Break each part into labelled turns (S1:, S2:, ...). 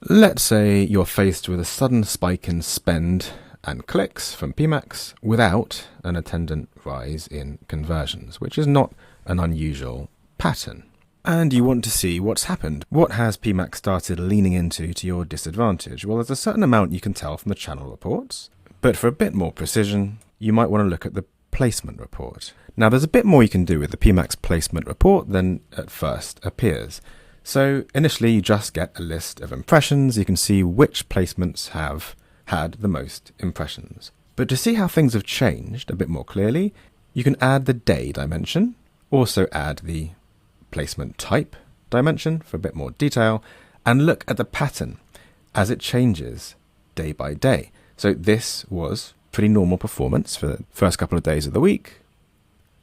S1: Let's say you're faced with a sudden spike in spend and clicks from PMax without an attendant rise in conversions, which is not an unusual pattern. And you want to see what's happened. What has PMax started leaning into to your disadvantage? Well, there's a certain amount you can tell from the channel reports, but for a bit more precision, you might want to look at the placement report. Now, there's a bit more you can do with the PMax placement report than at first appears. So initially, you just get a list of impressions. You can see which placements have had the most impressions. But to see how things have changed a bit more clearly, you can add the day dimension, also add the placement type dimension for a bit more detail, and look at the pattern as it changes day by day. So this was pretty normal performance for the first couple of days of the week.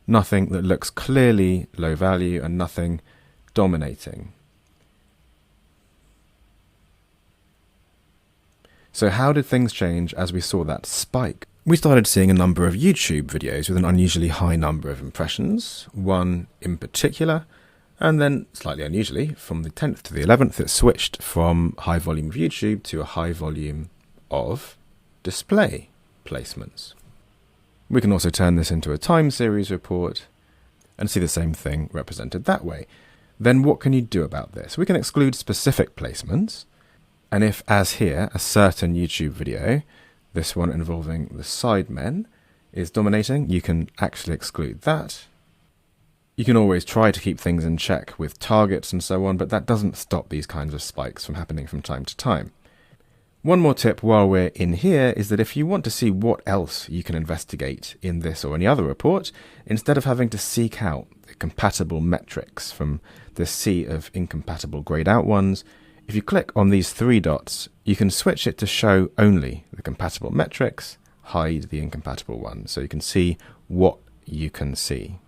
S1: Nothing that looks clearly low value and nothing dominating. So how did things change as we saw that spike? We started seeing a number of YouTube videos with an unusually high number of impressions, one in particular, and then slightly unusually, from the 10th to the 11th, it switched from high volume of YouTube to a high volume of display placements. We can also turn this into a time series report and see the same thing represented that way. Then what can you do about this? We can exclude specific placements. And if, as here, a certain YouTube video, this one involving the Sidemen, is dominating, you can actually exclude that. You can always try to keep things in check with targets and so on, but that doesn't stop these kinds of spikes from happening from time to time. One more tip while we're in here is that if you want to see what else you can investigate in this or any other report, instead of having to seek out the compatible metrics from the sea of incompatible grayed out ones, if you click on these three dots, you can switch it to show only the compatible metrics, hide the incompatible ones, so you can see what you can see.